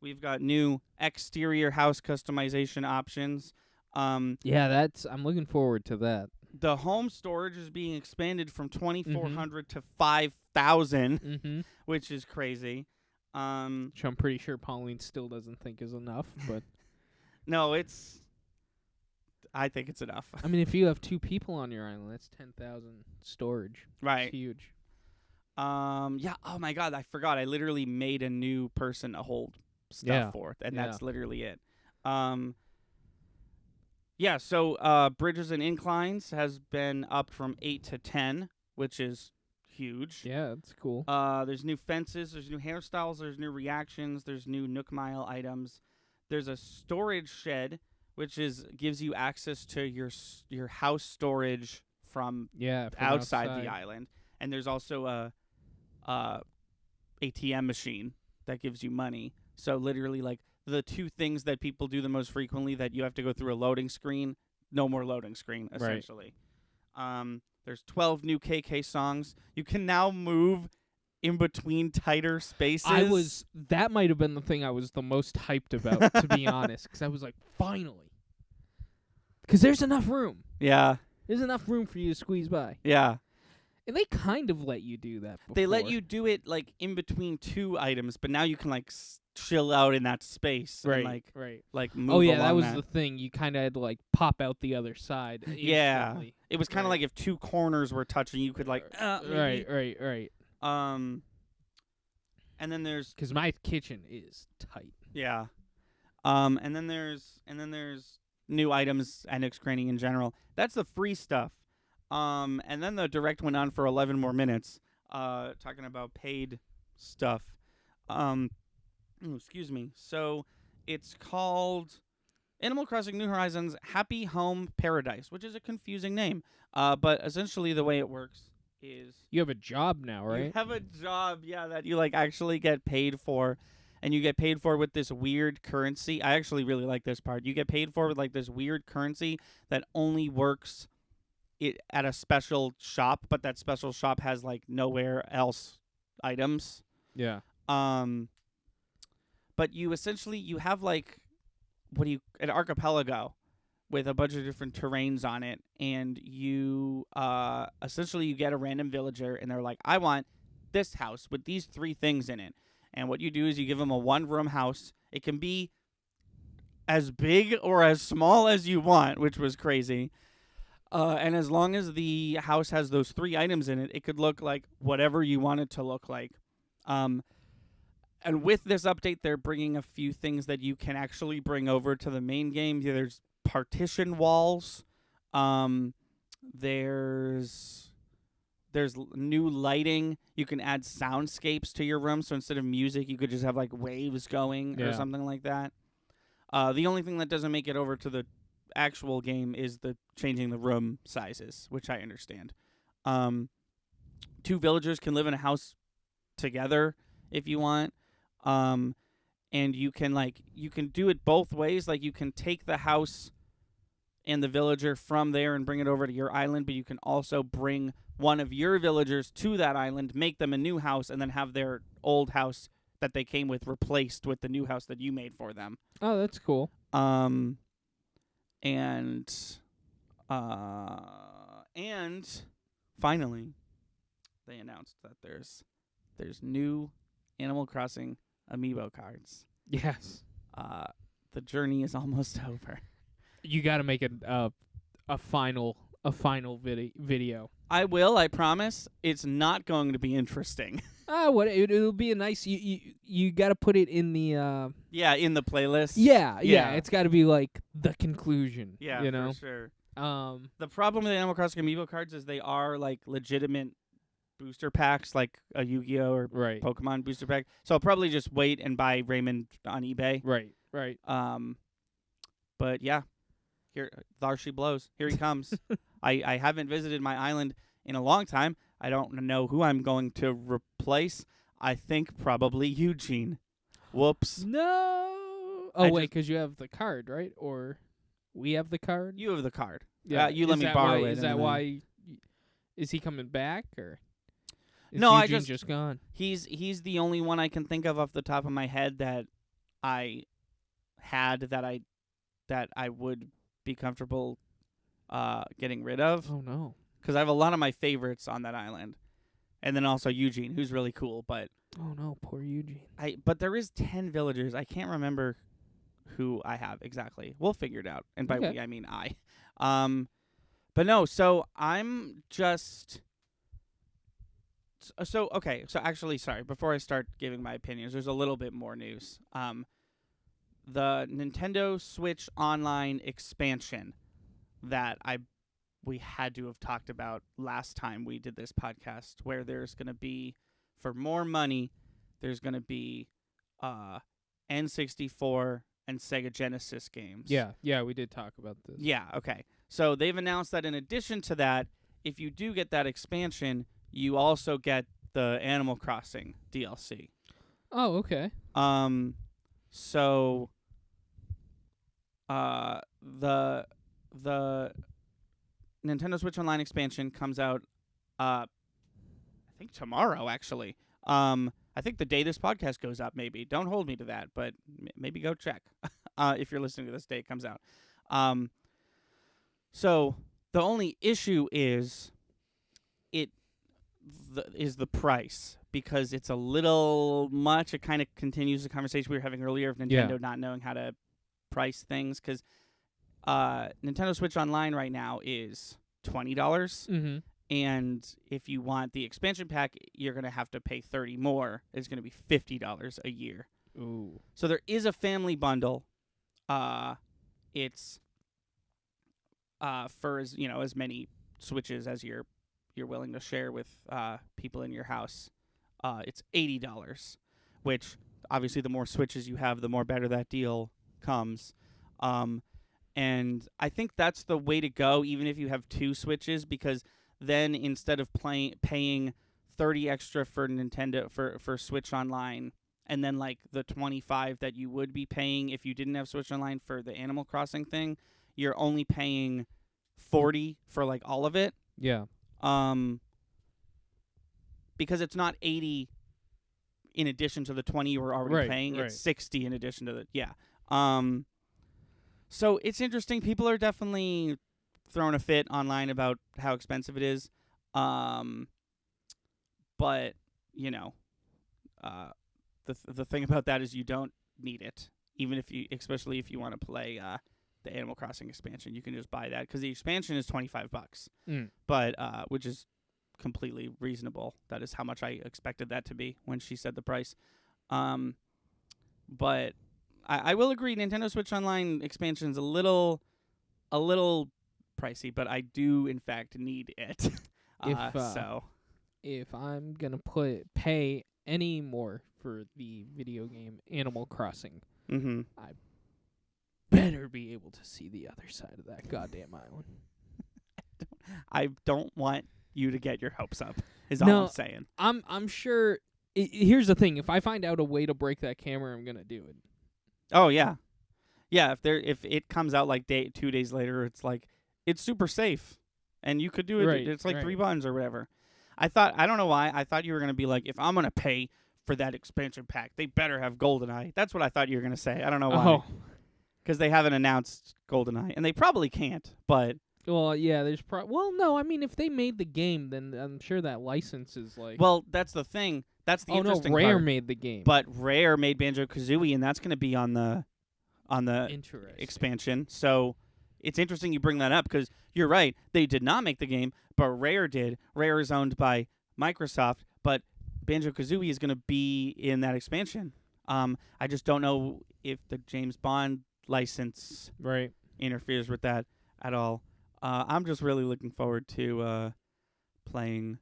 We've got new exterior house customization options. I'm looking forward to that. The home storage is being expanded from 2,400 to 5,000, which is crazy. Which I'm pretty sure Pauline still doesn't think is enough, but no, it's I think it's enough. I mean, if you have 2 people on your island, that's 10,000 storage. Right. It's huge. Yeah. Oh my God, I forgot. I literally made a new person to hold stuff for, and that's literally it. Yeah. So, Bridges and Inclines has been up from 8 to 10, which is huge. Yeah, that's cool. There's new fences. There's new hairstyles. There's new reactions. There's new Nook Mile items. There's a storage shed, which gives you access to your house storage from outside the island. And there's also a ATM machine that gives you money. So literally, like, the 2 things that people do the most frequently that you have to go through a loading screen, no more loading screen, essentially. Right. There's 12 new KK songs. You can now move in between tighter spaces. That might have been the thing I was the most hyped about, to be honest, because I was like, finally. Because there's enough room. Yeah. There's enough room for you to squeeze by. Yeah. And they kind of let you do that before. They let you do it, like, in between 2 items, but now you can, like, chill out in that space. Right, and, like, right. Like, move Oh, yeah, along that was the thing. You kind of had to, like, pop out the other side. Yeah. Instantly. It was kind of like if 2 corners were touching, you could, like, maybe. Right. And then there's... Because my kitchen is tight. Yeah. And then there's new items and Nick's Cranny in general. That's the free stuff. And then the direct went on for 11 more minutes, talking about paid stuff. Excuse me. So it's called Animal Crossing New Horizons Happy Home Paradise, which is a confusing name. But essentially the way it works is... You have a job now, right? You have a job, yeah, that you, like, actually get paid for. And you get paid for with this weird currency. I actually really like this part. You get paid for with, like, this weird currency that only works at a special shop, but that special shop has, like, nowhere else items. Yeah. But you have, like, an archipelago with a bunch of different terrains on it, and you essentially you get a random villager, and they're like, I want this house with these 3 things in it. And what you do is you give them a 1-room house. It can be as big or as small as you want, which was crazy. And as long as the house has those 3 items in it, it could look like whatever you want it to look like. And with this update, they're bringing a few things that you can actually bring over to the main game. There's partition walls. There's new lighting. You can add soundscapes to your room. So instead of music, you could just have, like, waves going or something like that. The only thing that doesn't make it over to the actual game is the changing the room sizes, which I understand. 2 villagers can live in a house together if you want. And you can do it both ways. Like, you can take the house and the villager from there and bring it over to your island, but you can also bring one of your villagers to that island, make them a new house, and then have their old house that they came with replaced with the new house that you made for them. Oh, that's cool. And finally, they announced that there's new Animal Crossing Amiibo cards. Yes. The journey is almost over. You got to make a final video. I will. I promise. It's not going to be interesting. It'll be a nice. You got to put it in the. In the playlist. Yeah. It's got to be like the conclusion. Yeah, you know? for sure. The problem with the Animal Crossing Amiibo cards is they are, like, legitimate booster packs, like a Yu-Gi-Oh or Pokemon booster pack. So I'll probably just wait and buy Raymond on eBay. Right. But yeah, there she blows. Here he comes. I haven't visited my island in a long time. I don't know who I'm going to replace. I think probably Eugene. Whoops. No. Oh, wait, because you have the card, right? Or we have the card? You have the card. Yeah. You let me borrow it. Is that why? Is he coming back, or is no? Eugene just gone? He's the only one I can think of off the top of my head that I had that I would be comfortable getting rid of. Oh no. Because I have a lot of my favorites on that island. And then also Eugene, who's really cool, but... Oh no, poor Eugene. But there is 10 villagers. I can't remember who I have exactly. We'll figure it out, and by Okay. we I mean I. But no, so I'm just. So okay, so actually, sorry. Before I start giving my opinions, there's a little bit more news. The Nintendo Switch Online expansion that we had to have talked about last time we did this podcast, where there's going to be, for more money, there's going to be N64 and Sega Genesis games. Yeah, we did talk about this. Yeah, okay. So they've announced that in addition to that, if you do get that expansion, you also get the Animal Crossing DLC. Oh, okay. So the Nintendo Switch Online expansion comes out I think tomorrow actually. I think the day this podcast goes up, maybe. Don't hold me to that, but maybe go check if you're listening to this day it comes out. So the only issue is the price, because it's a little much. It kind of continues the conversation we were having earlier of Nintendo not knowing how to price things, because Nintendo Switch Online right now is $20. Mm-hmm. And if you want the expansion pack, you're going to have to pay $30 more. It's going to be $50 a year. Ooh. So there is a family bundle. It's for as many Switches as you're willing to share with people in your house. It's $80, which obviously the more Switches you have, the more better that deal comes. And I think that's the way to go, even if you have 2 Switches, because then instead of paying $30 extra for Nintendo for Switch Online, and then like the $25 that you would be paying if you didn't have Switch Online for the Animal Crossing thing, you're only paying $40 for like all of it. Yeah. Because it's not $80 in addition to the $20 you were already paying. Right. It's $60 in addition to the So it's interesting. People are definitely throwing a fit online about how expensive it is. But the thing about that is you don't need it, especially if you want to play the Animal Crossing expansion. You can just buy that because the expansion is $25, but which is completely reasonable. That is how much I expected that to be when she said the price. But I will agree, Nintendo Switch Online expansion is a little pricey, but I do in fact need it. If I'm gonna pay any more for the video game Animal Crossing, I better be able to see the other side of that goddamn island. I don't want you to get your hopes up. Is all I'm saying. I'm sure. Here's the thing: if I find out a way to break that camera, I'm gonna do it. Oh yeah, yeah. If it comes out like 2 days later, it's like it's super safe, and you could do it. Right, it's like $3 or whatever. I don't know why. I thought you were gonna be like, if I'm gonna pay for that expansion pack, they better have GoldenEye. That's what I thought you were gonna say. I don't know why. Because they haven't announced GoldenEye, and they probably can't. But well, yeah. No. I mean, if they made the game, then I'm sure that license is like. Well, that's the thing. That's the interesting part. Rare made the game, but Rare made Banjo-Kazooie, and that's going to be on the expansion. So it's interesting you bring that up, because you're right. They did not make the game, but Rare did. Rare is owned by Microsoft, but Banjo-Kazooie is going to be in that expansion. I just don't know if the James Bond license interferes with that at all. I'm just really looking forward to playing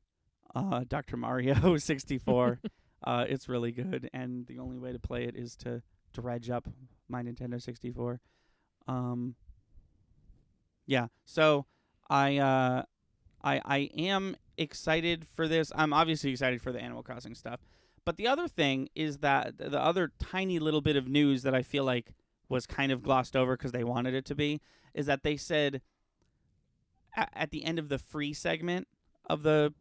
Dr. Mario 64. It's really good, and the only way to play it is to dredge up my Nintendo 64. Yeah, so I am excited for this. I'm obviously excited for the Animal Crossing stuff. But the other thing is that the other tiny little bit of news that I feel like was kind of glossed over because they wanted it to be, is that they said at the end of the free segment of the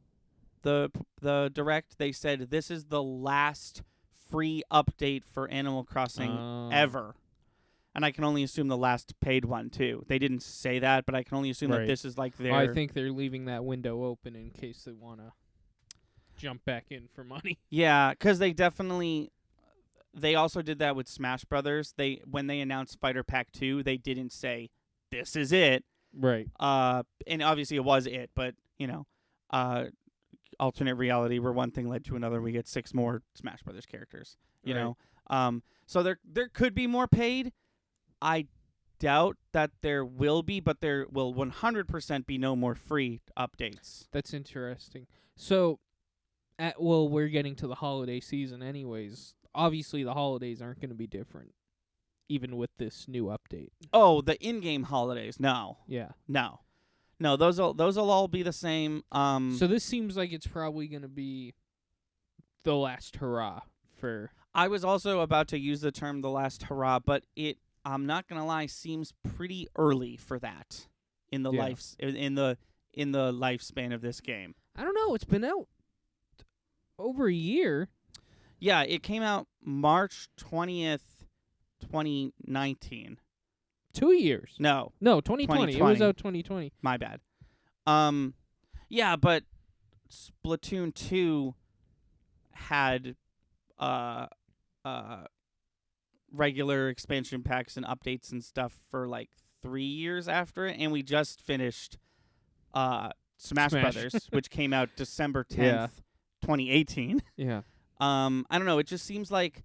Direct, they said this is the last free update for Animal Crossing ever. And I can only assume the last paid one, too. They didn't say that, but I can only assume that this is like their... I think they're leaving that window open in case they want to jump back in for money. Yeah, because they definitely... they also did that with Smash Brothers. When they announced Fighter Pack 2, they didn't say this is it. Right. And obviously it was it, but alternate reality where one thing led to another, we get 6 more Smash Brothers characters. You know, so there could be more paid. I doubt that there will be, but there will 100% be no more free updates. That's interesting. So, we're getting to the holiday season anyways. Obviously, the holidays aren't going to be different, even with this new update. Oh, the in-game holidays? No. Yeah. No. Those'll all be the same. So this seems like it's probably going to be the last hurrah for... I was also about to use the term "the last hurrah," but I'm not gonna lie, seems pretty early for that in the in the lifespan of this game. I don't know. It's been out over a year. Yeah, it came out March 20th, 2019. 2 years. No, 2020. It was out 2020. My bad. Yeah, but Splatoon 2 had regular expansion packs and updates and stuff for like 3 years after it, and we just finished Smash Brothers, which came out December 10th, 2018. Yeah. I don't know. It just seems like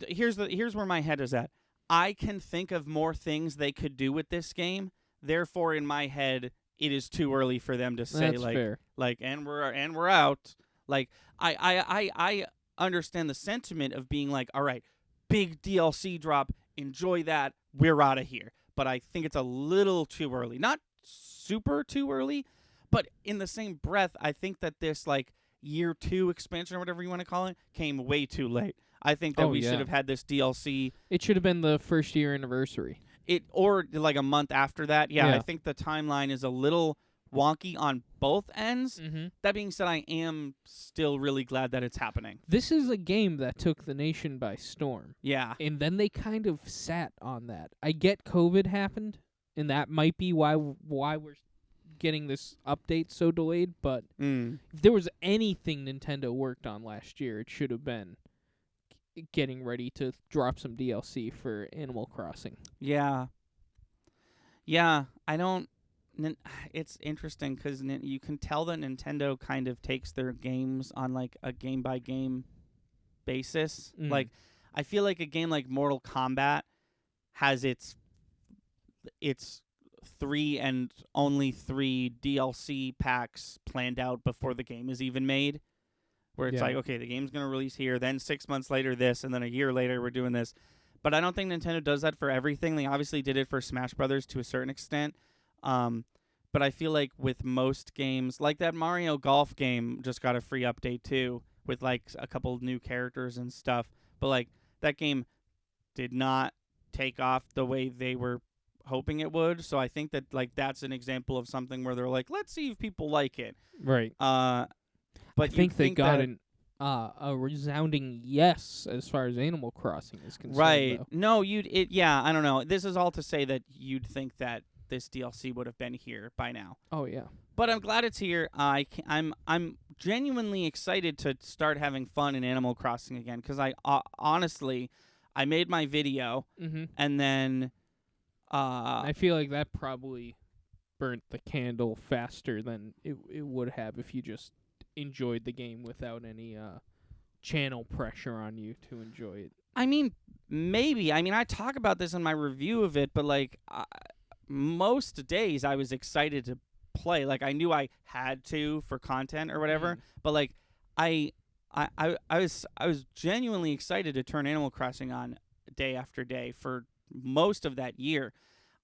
here's where my head is at. I can think of more things they could do with this game. Therefore, in my head, it is too early for them to say fair. and we're out. Like I understand the sentiment of being like, all right, big DLC drop, enjoy that, we're out of here. But I think it's a little too early. Not super too early, but in the same breath, I think that this like year 2 expansion or whatever you want to call it came way too late. I think that we should have had this DLC. It should have been the first year anniversary. Or like a month after that. Yeah, Yeah. I think the timeline is a little wonky on both ends. Mm-hmm. That being said, I am still really glad that it's happening. This is a game that took the nation by storm. Yeah. And then they kind of sat on that. I get COVID happened, and that might be why we're getting this update so delayed, but if there was anything Nintendo worked on last year, it should have been getting ready to drop some DLC for Animal Crossing. Yeah. Yeah, I don't... It's interesting because you can tell that Nintendo kind of takes their games on like a game-by-game basis. Like, I feel like a game like Mortal Kombat has its 3 and only 3 DLC packs planned out before the game is even made. Where it's like, okay, the game's going to release here, then 6 months later this, and then a year later we're doing this. But I don't think Nintendo does that for everything. They obviously did it for Smash Brothers to a certain extent. But I feel like with most games, like that Mario Golf game just got a free update too, with like a couple new characters and stuff. But like that game did not take off the way they were hoping it would. So I think that like that's an example of something where they're like, let's see if people like it. Right. But I think they got a resounding yes as far as Animal Crossing is concerned. Right. Though. No, I don't know. This is all to say that you'd think that this DLC would have been here by now. Oh yeah. But I'm glad it's here. I'm genuinely excited to start having fun in Animal Crossing again because I honestly I made my video and then I feel like that probably burnt the candle faster than it would have if you just enjoyed the game without any channel pressure on you to enjoy it. I mean, maybe. I mean, I talk about this in my review of it, but like most days I was excited to play. Like I knew I had to for content or whatever, but like I was genuinely excited to turn Animal Crossing on day after day for most of that year.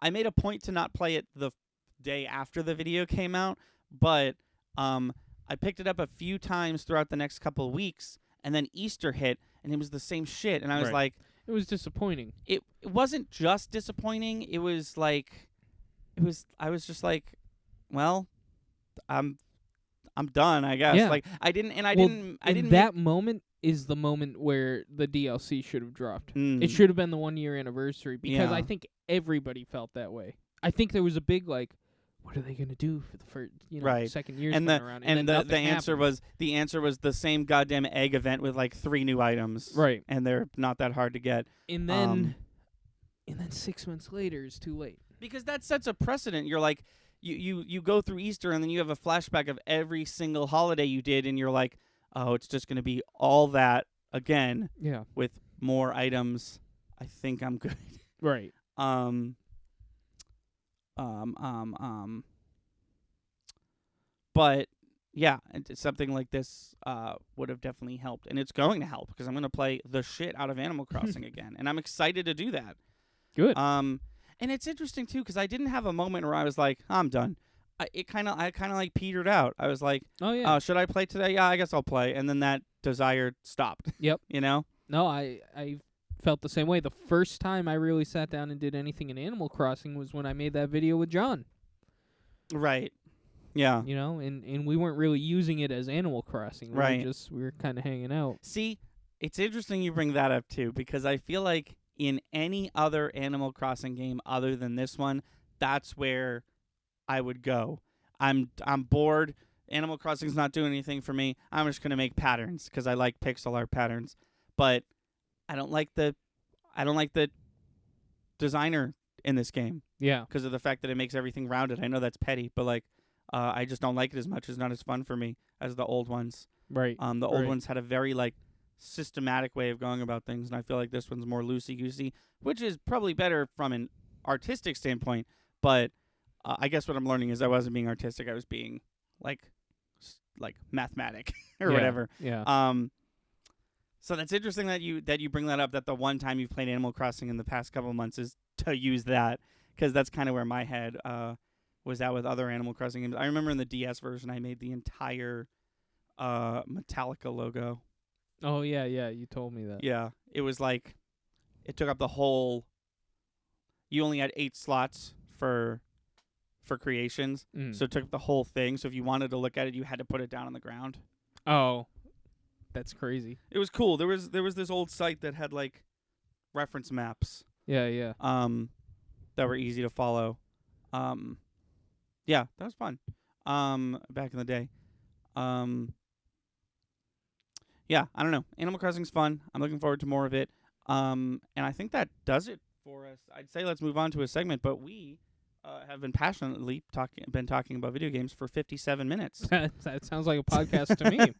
I made a point to not play it the day after the video came out, but I picked it up a few times throughout the next couple of weeks, and then Easter hit, and it was the same shit, and I was like... It was disappointing. It wasn't just disappointing, it was like... I was just like, well, I'm done, I guess. Yeah. Like, I didn't... That moment is the moment where the DLC should have dropped. It should have been the 1 year anniversary, because I think everybody felt that way. I think there was a big, like, what are they going to do for the first, Right. second year's And coming around? and then the nothing answer happened. was the same goddamn egg event with like 3 new items. Right. And they're not that hard to get. And then 6 months later is too late. Because that sets a precedent. You're like, you go through Easter and then you have a flashback of every single holiday you did, and you're like, oh, it's just going to be all that again Yeah. with more items. I think I'm good. Right. But yeah, something like this would have definitely helped, and it's going to help because I'm going to play the shit out of Animal Crossing again, and I'm excited to do that. Good. And it's interesting too because I didn't have a moment where I was like, I'm done. I kind of like petered out. I was like, oh yeah. Should I play today? Yeah, I guess I'll play, and then that desire stopped. Yep. You know? No, I felt the same way. The first time I really sat down and did anything in Animal Crossing was when I made that video with John. Right. Yeah. And we weren't really using it as Animal Crossing. Right. We were kind of hanging out. See, it's interesting you bring that up too, because I feel like in any other Animal Crossing game other than this one, that's where I would go. I'm bored. Animal Crossing's not doing anything for me. I'm just gonna make patterns because I like pixel art patterns, but I don't like the designer in this game Yeah. because of the fact that it makes everything rounded. I know that's petty, but like, I just don't like it as much. It's not as fun for me as the old ones. Right. The old ones had a very like systematic way of going about things, and I feel like this one's more loosey-goosey, which is probably better from an artistic standpoint. But I guess what I'm learning is I wasn't being artistic; I was being like mathematic or whatever. Yeah. So that's interesting that you bring that up. That the one time you've played Animal Crossing in the past couple of months is to use that, because that's kind of where my head was at with other Animal Crossing games. I remember in the DS version, I made the entire Metallica logo. Oh yeah, you told me that. Yeah, it was like it took up the whole. You only had 8 slots for creations, so it took up the whole thing. So if you wanted to look at it, you had to put it down on the ground. Oh, that's crazy. It was cool. There was this old site that had like reference maps. Yeah. That were easy to follow. Yeah, that was fun. Back in the day. Yeah, I don't know. Animal Crossing's fun. I'm looking forward to more of it. And I think that does it for us. I'd say let's move on to a segment, but we have been passionately talking about video games for 57 minutes. That sounds like a podcast to me.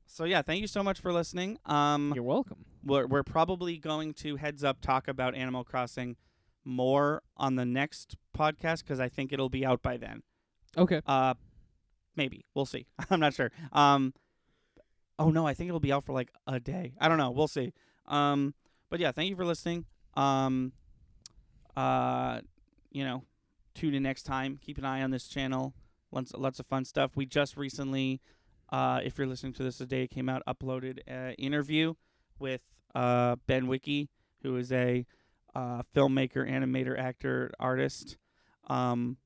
So yeah, thank you so much for listening. You're welcome. We're probably going to heads up talk about Animal Crossing more on the next podcast because I think it'll be out by then. Okay. Maybe we'll see. I'm not sure. Oh no, I think it'll be out for like a day. I don't know. We'll see. But yeah, thank you for listening. Tune in next time. Keep an eye on this channel. Lots of fun stuff. We just recently, if you're listening to this the day it came out, uploaded an interview with Ben Wiki, who is a filmmaker, animator, actor, artist. One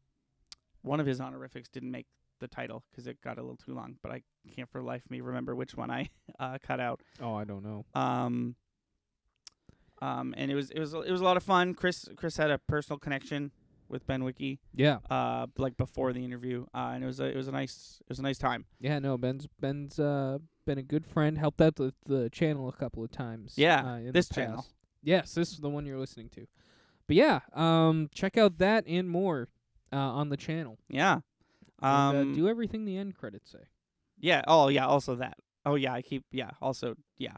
of his honorifics didn't make the title because it got a little too long, but I can't for the life of me remember which one I cut out. Oh, I don't know. And it was a lot of fun. Chris had a personal connection with Ben Wiki. Yeah. Like before the interview, and it was a nice time. Yeah. No, Ben's been a good friend. Helped out the channel a couple of times. Yeah. In This the past. channel. Yes, this is the one you're listening to. But yeah, check out that and more on the channel. Yeah. And, do everything the end credits say. Yeah. Oh yeah. Also that. Oh yeah. Also yeah.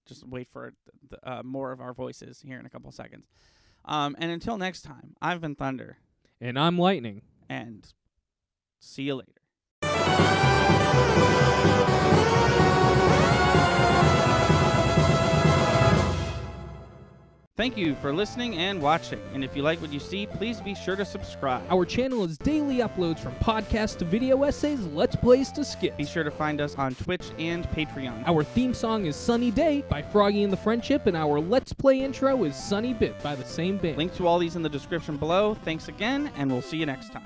Just wait for more of our voices here in a couple seconds. And until next time, I've been Thunder. And I'm Lightning. And see you later. Thank you for listening and watching. And if you like what you see, please be sure to subscribe. Our channel is daily uploads from podcasts to video essays, let's plays to skits. Be sure to find us on Twitch and Patreon. Our theme song is Sunny Day by Froggy and the Friendship, and our Let's Play intro is Sunny Bit by the same band. Link to all these in the description below. Thanks again, and we'll see you next time.